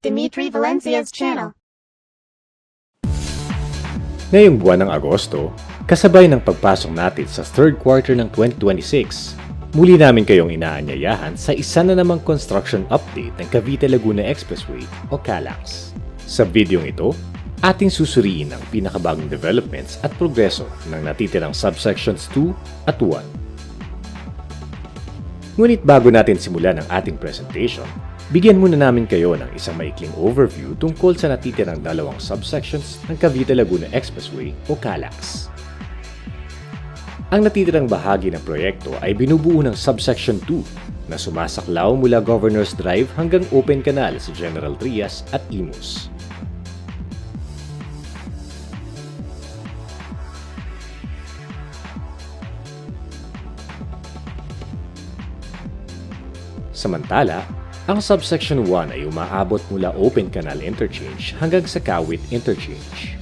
Dimitri Valencia's channel. Ngayong buwan ng Agosto, kasabay ng pagpasok natin sa third quarter ng 2026, muli namin kayong inaanyayahan sa isa na namang construction update ng Cavite-Laguna Expressway o CALAX. Sa videong ito, ating susuriin ang pinakabagong developments at progreso ng natitirang subsections 2 at 1. Ngunit bago natin simulan ang ating presentation, bigyan muna namin kayo ng isang maikling overview tungkol sa natitirang dalawang subsections ng Cavite-Laguna Expressway o CALAX. Ang natitirang bahagi ng proyekto ay binubuo ng subsection 2 na sumasaklaw mula Governor's Drive hanggang Open Canal sa General Trias at Imus. Samantala, ang subsection 1 ay umaabot mula Open Canal Interchange hanggang sa Kawit Interchange.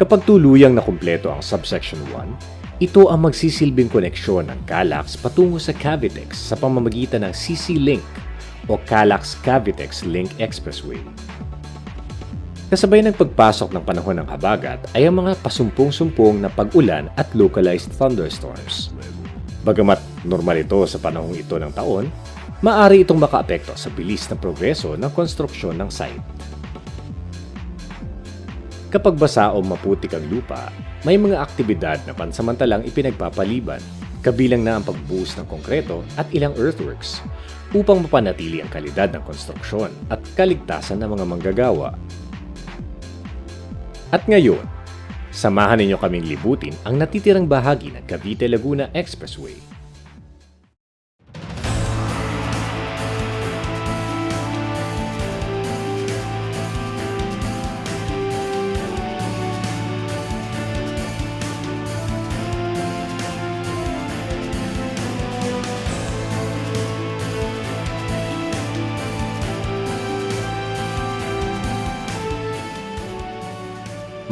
Kapag tuluyang nakumpleto ang subsection 1, ito ang magsisilbing koneksyon ng CALAX patungo sa Cavitex sa pamamagitan ng CC Link o CALAX-Cavitex Link Expressway. Kasabay ng pagpasok ng panahon ng habagat ay ang mga pasumpong-sumpong na pag-ulan at localized thunderstorms. Bagamat normal ito sa panahong ito ng taon, maaari itong makaapekto sa bilis ng progreso ng konstruksyon ng site. Kapag basa o maputik ang lupa, may mga aktibidad na pansamantalang ipinagpapaliban, kabilang na ang pagbuhos ng konkreto at ilang earthworks, upang mapanatili ang kalidad ng konstruksyon at kaligtasan ng mga manggagawa. At ngayon, samahan ninyo kaming libutin ang natitirang bahagi ng Cavite-Laguna Expressway.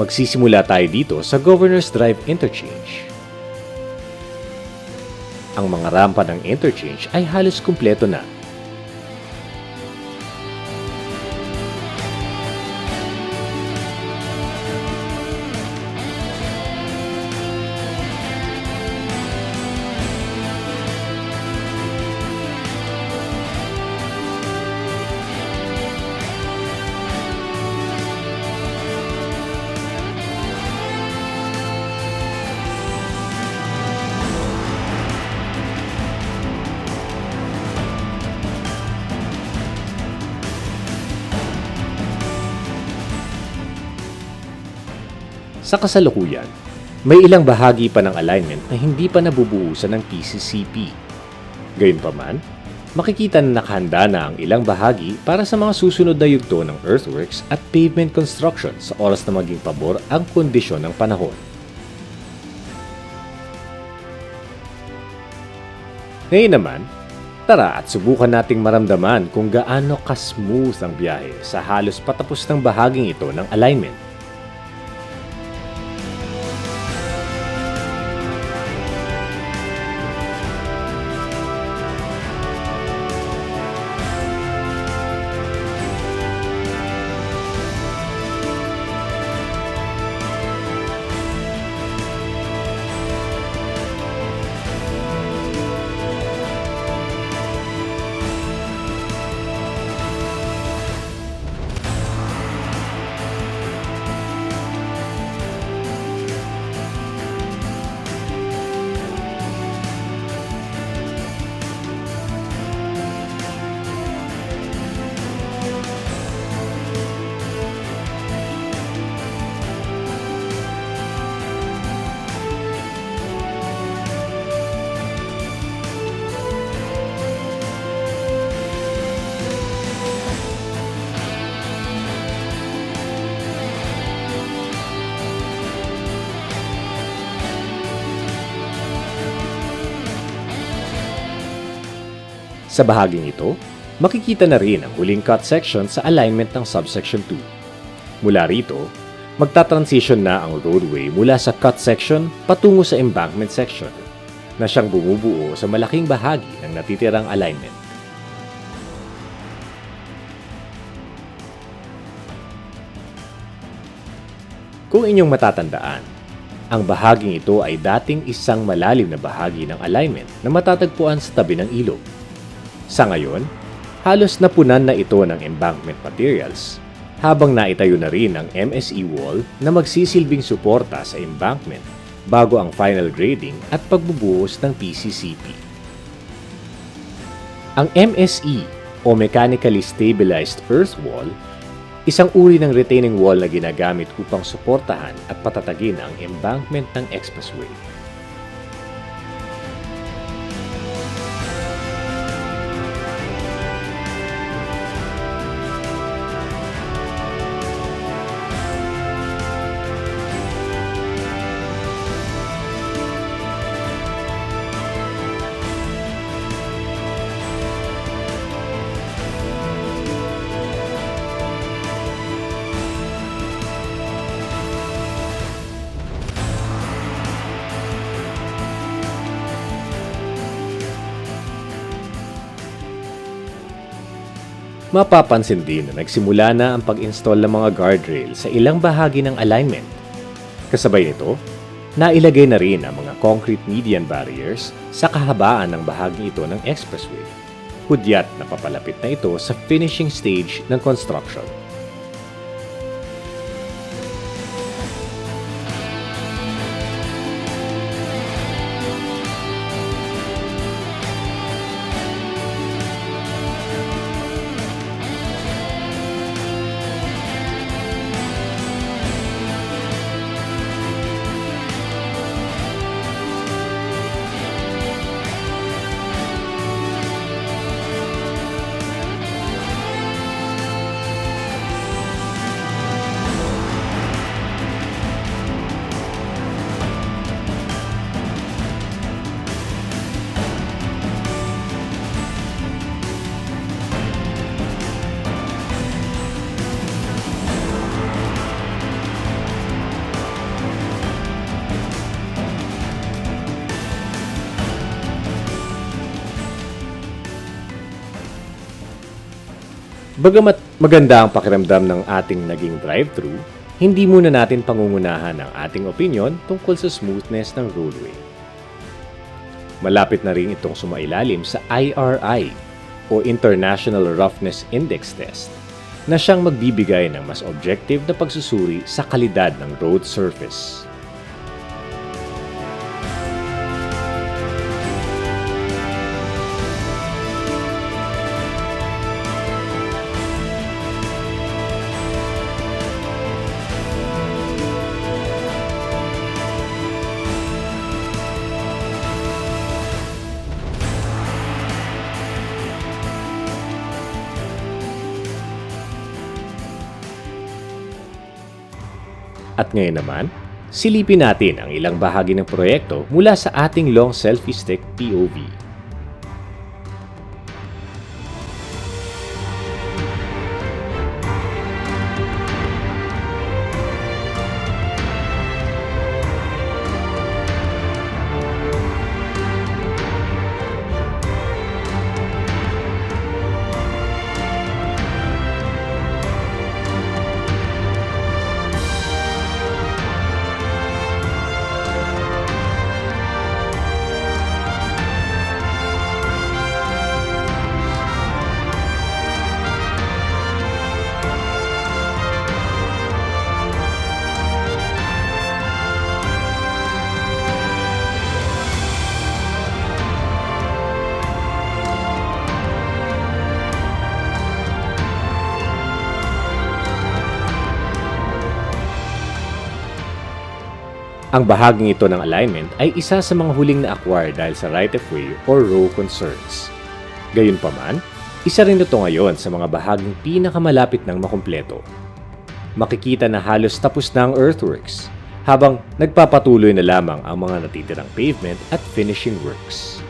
Magsisimula tayo dito sa Governor's Drive Interchange. Ang mga rampa ng interchange ay halos kumpleto na. Sa kasalukuyan, may ilang bahagi pa ng alignment na hindi pa nabubuhusan ng PCCP. Gayunpaman, makikita na nakahanda na ang ilang bahagi para sa mga susunod na yugto ng earthworks at pavement construction sa oras na maging pabor ang kondisyon ng panahon. Ngayon naman, tara at subukan nating maramdaman kung gaano ka-smooth ang biyahe sa halos patapos ng bahaging ito ng alignment. Sa bahaging ito, makikita na rin ang huling cut section sa alignment ng subsection 2. Mula rito, Magta-transition na ang roadway mula sa cut section patungo sa embankment section na siyang bumubuo sa malaking bahagi ng natitirang alignment. Kung inyong matatandaan, ang bahaging ito ay dating isang malalim na bahagi ng alignment na matatagpuan sa tabi ng ilog. Sa ngayon, halos napunan na ito ng embankment materials, habang naitayo na rin ang MSE wall na magsisilbing suporta sa embankment bago ang final grading at pagbubuhos ng PCCP. Ang MSE o Mechanically Stabilized Earth Wall, isang uri ng retaining wall na ginagamit upang suportahan at patatagin ang embankment ng expressway. Mapapansin din na nagsimula na ang pag-install ng mga guardrail sa ilang bahagi ng alignment. Kasabay nito, nailagay na rin ang mga concrete median barriers sa kahabaan ng bahagi ito ng expressway. Hudyat na papalapit na ito sa finishing stage ng construction. Bagamat maganda ang pakiramdam ng ating naging drive-thru, hindi muna natin pangungunahan ang ating opinyon tungkol sa smoothness ng roadway. Malapit na rin itong sumailalim sa IRI o International Roughness Index Test na siyang magbibigay ng mas objective na pagsusuri sa kalidad ng road surface. At ngayon naman, silipin natin ang ilang bahagi ng proyekto mula sa ating long selfie stick POV. Ang bahaging ito ng alignment ay isa sa mga huling na-acquire dahil sa right-of-way or row concerns. Gayunpaman, isa rin ito ngayon sa mga bahaging pinakamalapit ng makumpleto. Makikita na halos tapos na ang earthworks, habang nagpapatuloy na lamang ang mga natitirang pavement at finishing works.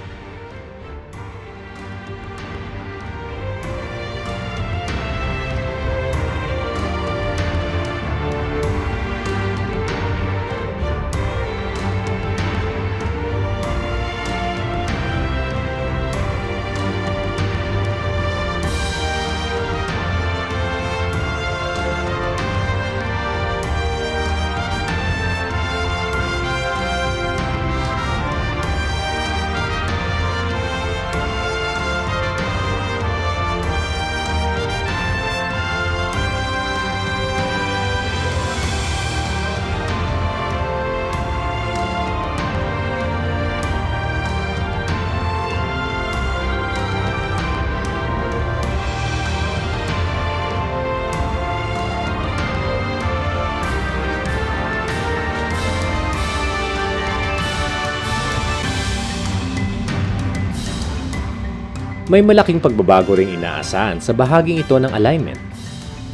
May malaking pagbabago ring inaasahan sa bahaging ito ng alignment.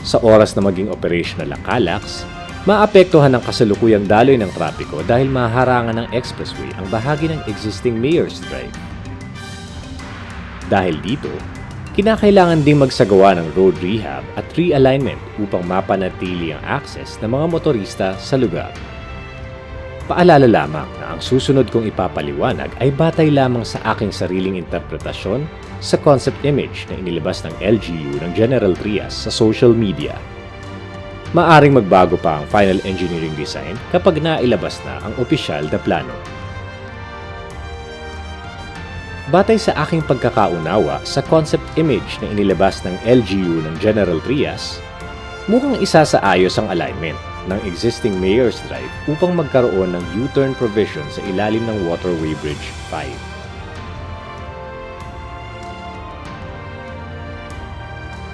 Sa oras na maging operational ang Calax, maapektuhan ng kasalukuyang daloy ng trapiko dahil maharangan ng expressway ang bahagi ng existing Mayor's Drive. Dahil dito, kinakailangan ding magsagawa ng road rehab at realignment upang mapanatili ang access ng mga motorista sa lugar. Paalala lamang na ang susunod kong ipapaliwanag ay batay lamang sa aking sariling interpretasyon sa concept image na inilabas ng LGU ng General Trias sa social media. Maaring magbago pa ang final engineering design kapag nailabas na ang opisyal na plano. Batay sa aking pagkakaunawa sa concept image na inilabas ng LGU ng General Trias, mukhang isa sa ayos ang alignment ng existing Mayor's Drive upang magkaroon ng U-turn provision sa ilalim ng Waterway Bridge 5.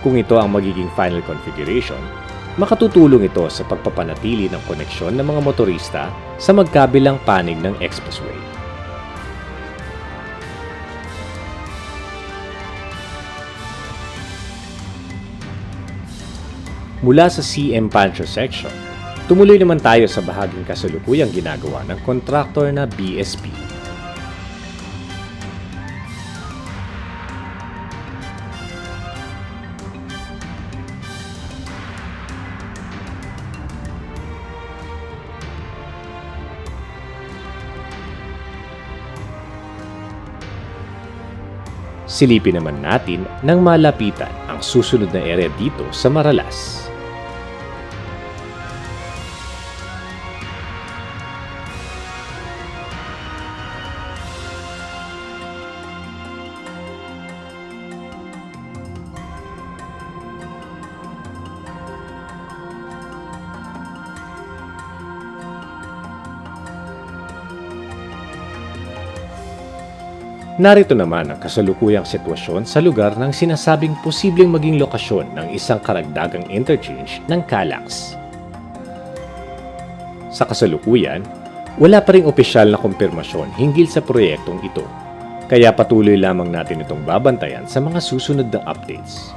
Kung ito ang magiging final configuration, makatutulong ito sa pagpapanatili ng koneksyon ng mga motorista sa magkabilang panig ng expressway. Mula sa CM Pancho section, tumuloy naman tayo sa bahaging kasalukuyang ginagawa ng kontraktor na BSP. Silipin naman natin nang malapitan ang susunod na area dito sa Maralas. Narito naman ang kasalukuyang sitwasyon sa lugar ng sinasabing posibleng maging lokasyon ng isang karagdagang interchange ng Calax. Sa kasalukuyan, wala pa ring opisyal na kumpirmasyon hinggil sa proyektong ito, kaya patuloy lamang natin itong babantayan sa mga susunod na updates.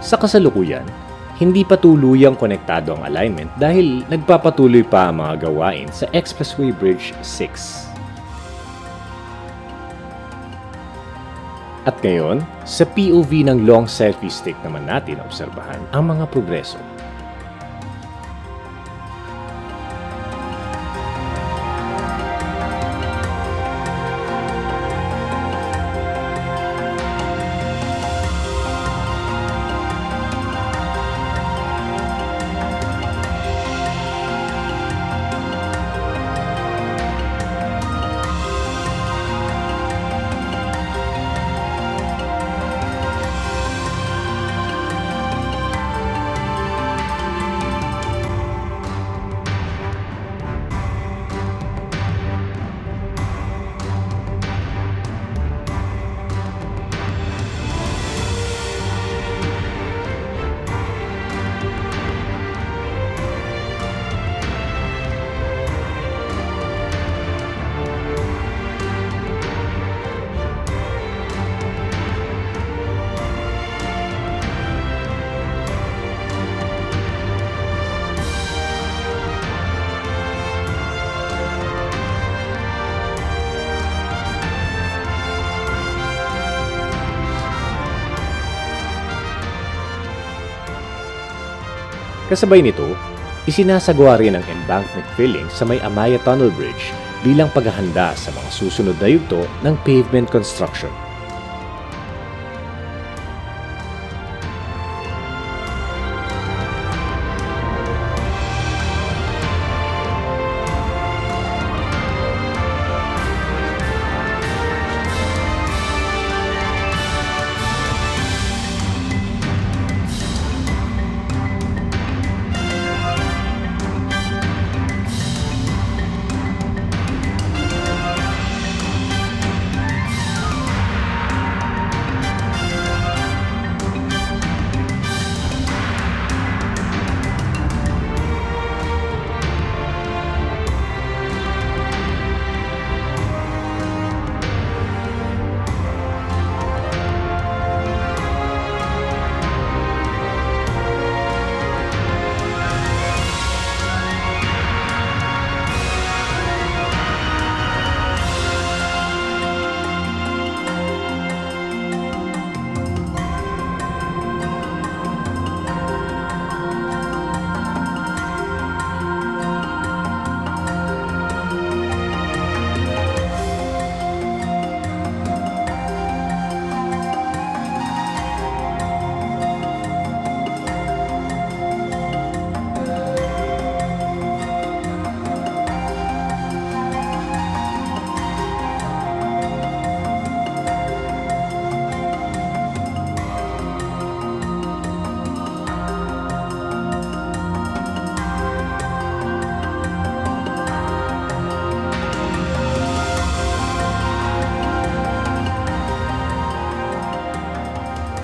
Sa kasalukuyan, hindi pa tuluyang konektado ang alignment dahil nagpapatuloy pa ang mga gawain sa Expressway Bridge 6. At ngayon, sa POV ng long selfie stick naman natin obserbahan ang mga progreso. Kasabay nito, Isinasagawa rin ang embankment filling sa may Amaya Tunnel Bridge bilang paghahanda sa mga susunod na yugto ng pavement construction.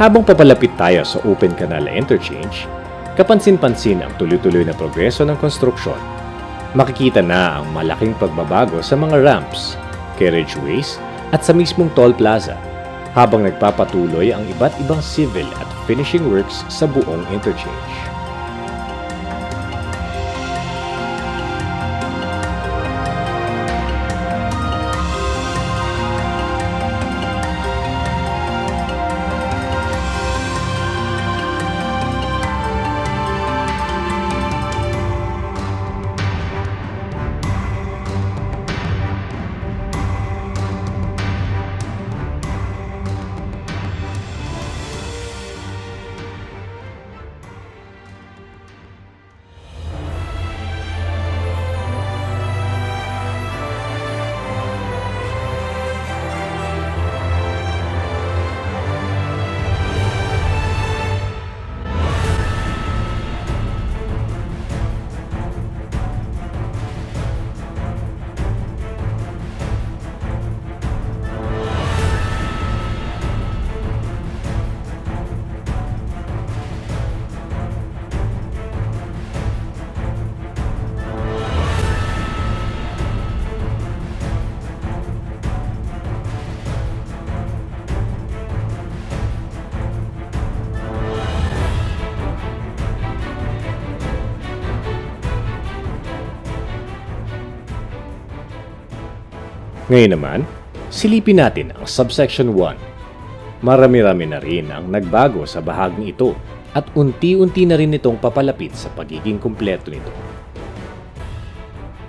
Habang papalapit tayo sa Open Canal Interchange, kapansin-pansin ang tuloy-tuloy na progreso ng konstruksyon. Makikita na ang malaking pagbabago sa mga ramps, carriageways at sa mismong toll plaza, habang nagpapatuloy ang iba't ibang civil at finishing works sa buong interchange. Ngayon naman, silipin natin ang subsection 1. Marami-rami na rin ang nagbago sa bahaging ito at unti-unti na rin itong papalapit sa pagiging kumpleto nito.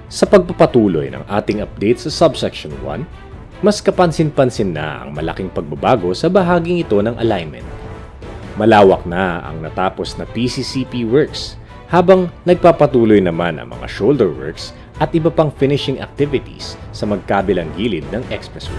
Sa pagpapatuloy ng ating update sa subsection 1, mas kapansin-pansin na ang malaking pagbabago sa bahaging ito ng alignment. Malawak na ang natapos na PCCP works, habang nagpapatuloy naman ang mga shoulder works at iba pang finishing activities sa magkabilang gilid ng expressway.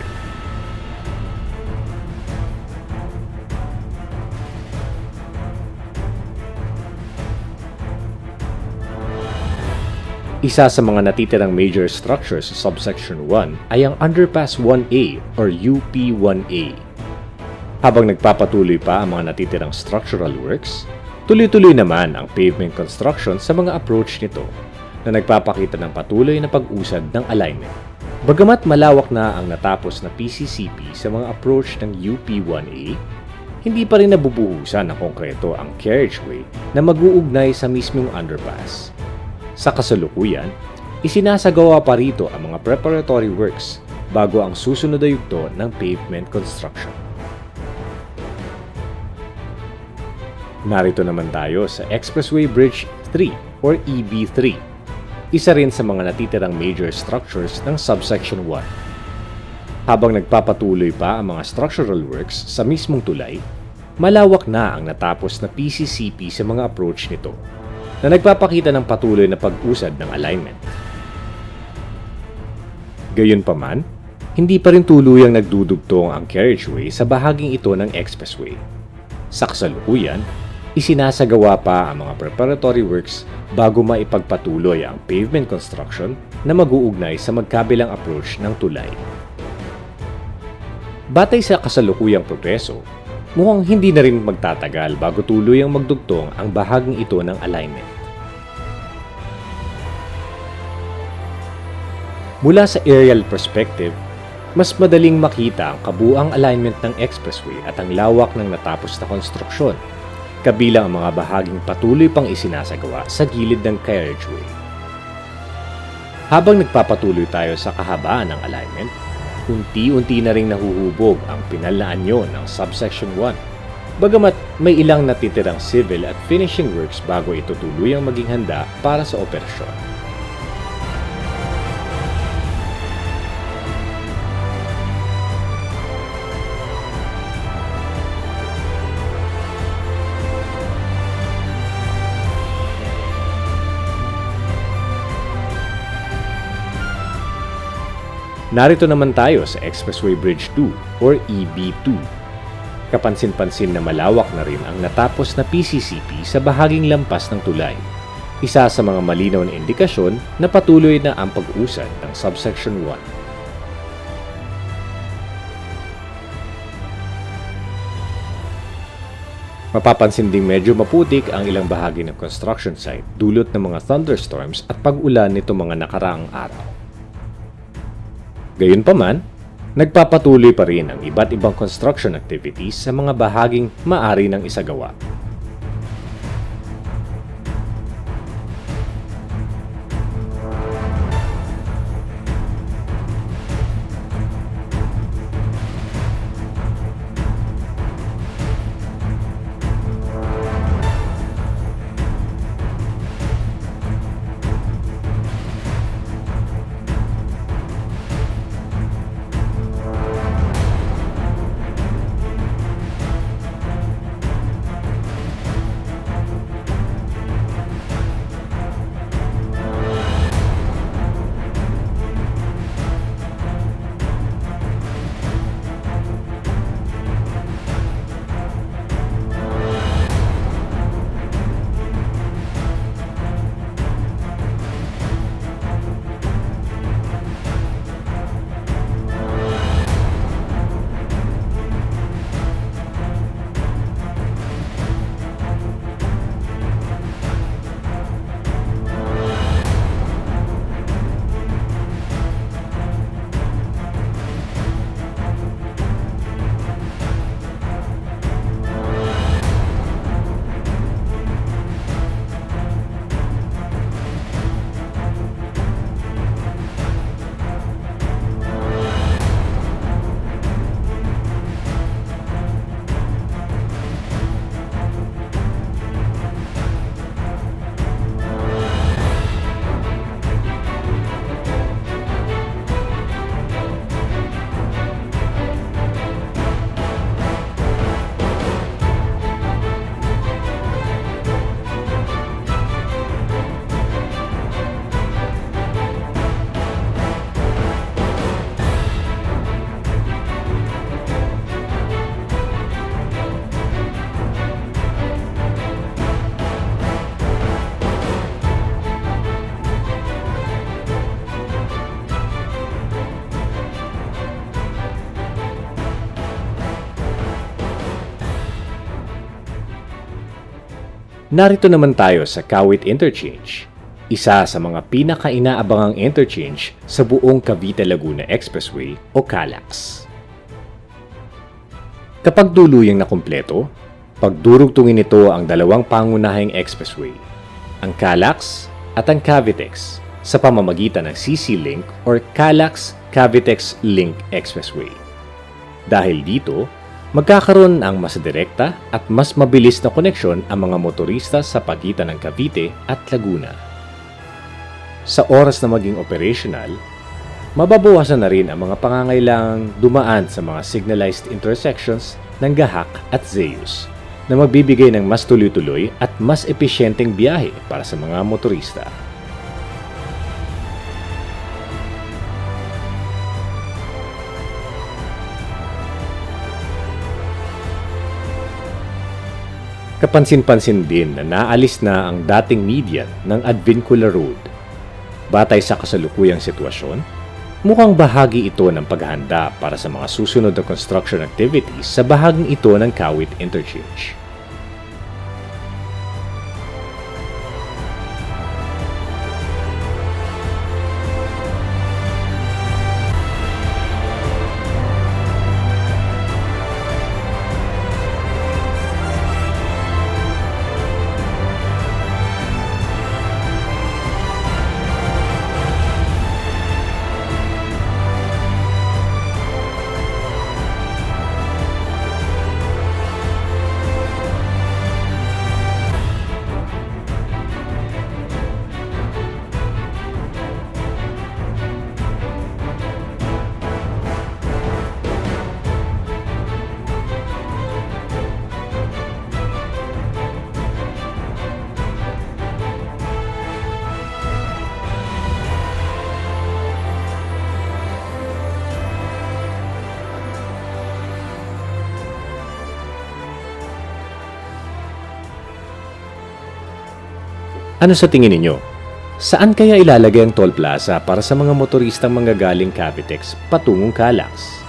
Isa sa mga natitirang major structures sa subsection 1 ay ang Underpass 1A or UP1A. Habang nagpapatuloy pa ang mga natitirang structural works, tuloy-tuloy naman ang pavement construction sa mga approach nito na nagpapakita ng patuloy na pag-usad ng alignment. Bagamat malawak na ang natapos na PCCP sa mga approach ng UP1A, hindi pa rin nabubuhusan ng konkreto ang carriageway na mag-uugnay sa mismong underpass. Sa kasalukuyan, isinasagawa pa rito ang mga preparatory works bago ang susunod na yugto ng pavement construction. Narito naman tayo sa Expressway Bridge 3 or EB3. Isa rin sa mga natitirang major structures ng subsection 1. Habang nagpapatuloy pa ang mga structural works sa mismong tulay, malawak na ang natapos na PCCP sa mga approach nito na nagpapakita ng patuloy na pag-usad ng alignment. Gayunpaman, hindi pa rin tuluyang nagdudugtong ang carriageway sa bahaging ito ng expressway. Sa kasalukuyan, isinasagawa pa ang mga preparatory works bago maipagpatuloy ang pavement construction na mag-uugnay sa magkabilang approach ng tulay. Batay sa kasalukuyang progreso, mukhang hindi na rin magtatagal bago tuluyang magdugtong ang bahaging ito ng alignment. Mula sa aerial perspective, mas madaling makita ang kabuuang alignment ng expressway at ang lawak ng natapos na konstruksyon, kabilang ang mga bahaging patuloy pang isinasagawa sa gilid ng carriageway. Habang nagpapatuloy tayo sa kahabaan ng alignment, unti-unti na ring nahuhubog ang pinal na anyo ng subsection 1, bagamat may ilang natitirang civil at finishing works bago ito tuluyang maging handa para sa operasyon. Narito naman tayo sa Expressway Bridge 2 or EB2. Kapansin-pansin na malawak na rin ang natapos na PCCP sa bahaging lampas ng tulay. Isa sa mga malinaw na indikasyon na patuloy na ang pag-usad ng subsection 1. Mapapansin ding medyo maputik ang ilang bahagi ng construction site dulot ng mga thunderstorms at pag-ulan nito mga nakaraang araw. Gayunpaman, nagpapatuloy pa rin ang iba't ibang construction activities sa mga bahaging maari ng isagawa. Narito naman tayo sa Kawit Interchange, isa sa mga pinaka-inaabangang interchange sa buong Cavite-Laguna Expressway o CALAX. Kapag tuluyang nakumpleto, pagdurugtungin nito ang dalawang pangunahing expressway, ang CALAX at ang Cavitex sa pamamagitan ng CC Link or CALAX Cavitex Link Expressway. Dahil dito, Magkakaroon ang mas direkta at mas mabilis na koneksyon ang mga motorista sa pagitan ng Cavite at Laguna. Sa oras na maging operational, mababawasan na rin ang mga pangangailangang dumaan sa mga signalized intersections ng Gahak at Zeus na magbibigay ng mas tuloy-tuloy at mas epesyenteng biyahe para sa mga motorista. Kapansin-pansin din na naalis na ang dating median ng Advincula Road. Batay sa kasalukuyang sitwasyon, mukhang bahagi ito ng paghahanda para sa mga susunod na construction activities sa bahaging ito ng Kawit Interchange. Ano sa tingin ninyo? Saan kaya ilalagay ang toll plaza para sa mga motoristang manggagaling Cavitex patungong Calax?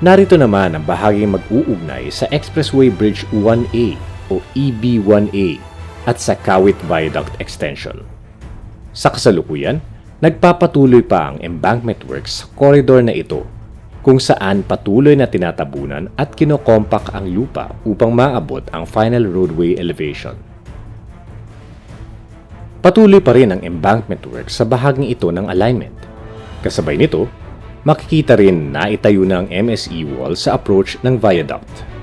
Narito naman ang bahaging mag-uugnay sa Expressway Bridge 1A o EB1A at sa Kawit Viaduct Extension. Sa kasalukuyan, nagpapatuloy pa ang embankment works sa koridor na ito kung saan patuloy na tinatabunan at kinokompak ang lupa upang maabot ang final roadway elevation. Patuloy pa rin ang embankment works sa bahaging ito ng alignment. Kasabay nito, makikita rin na itayo na ang MSE wall sa approach ng viaduct.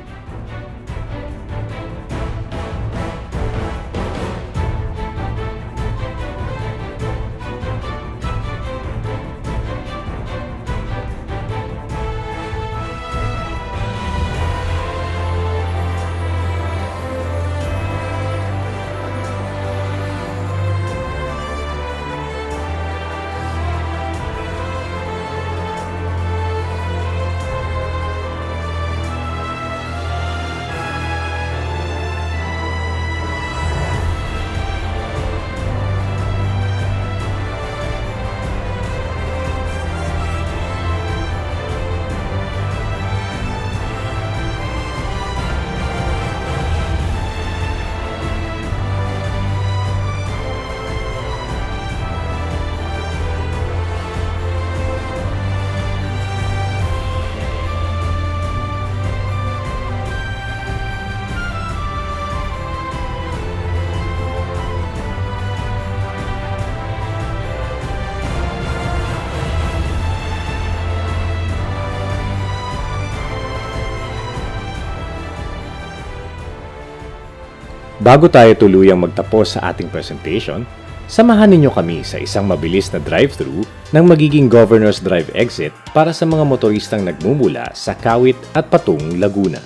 Bago tayo tuluyang magtapos sa ating presentation, samahan ninyo kami sa isang mabilis na drive-thru ng magiging Governor's Drive exit para sa mga motoristang nagmumula sa Kawit at patungong Laguna.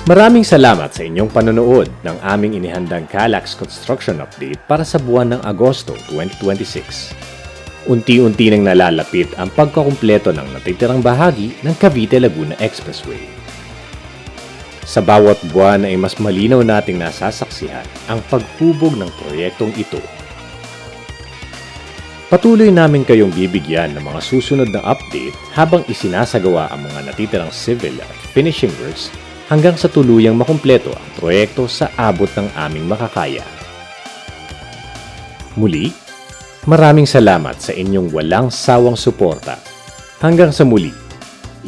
Maraming salamat sa inyong panonood ng aming inihandang Calax Construction Update para sa buwan ng Agosto 2026. Unti-unti nang nalalapit ang pagkakumpleto ng natitirang bahagi ng Cavite-Laguna Expressway. Sa bawat buwan ay mas malinaw nating nasasaksihan ang paghubog ng proyektong ito. Patuloy namin kayong bibigyan ng mga susunod na update habang isinasagawa ang mga natitirang civil at finishing works hanggang sa tuluyang makumpleto ang proyekto sa abot ng aming makakaya. Muli, maraming salamat sa inyong walang sawang suporta. Hanggang sa muli,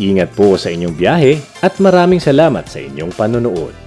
ingat po sa inyong biyahe at maraming salamat sa inyong panonood.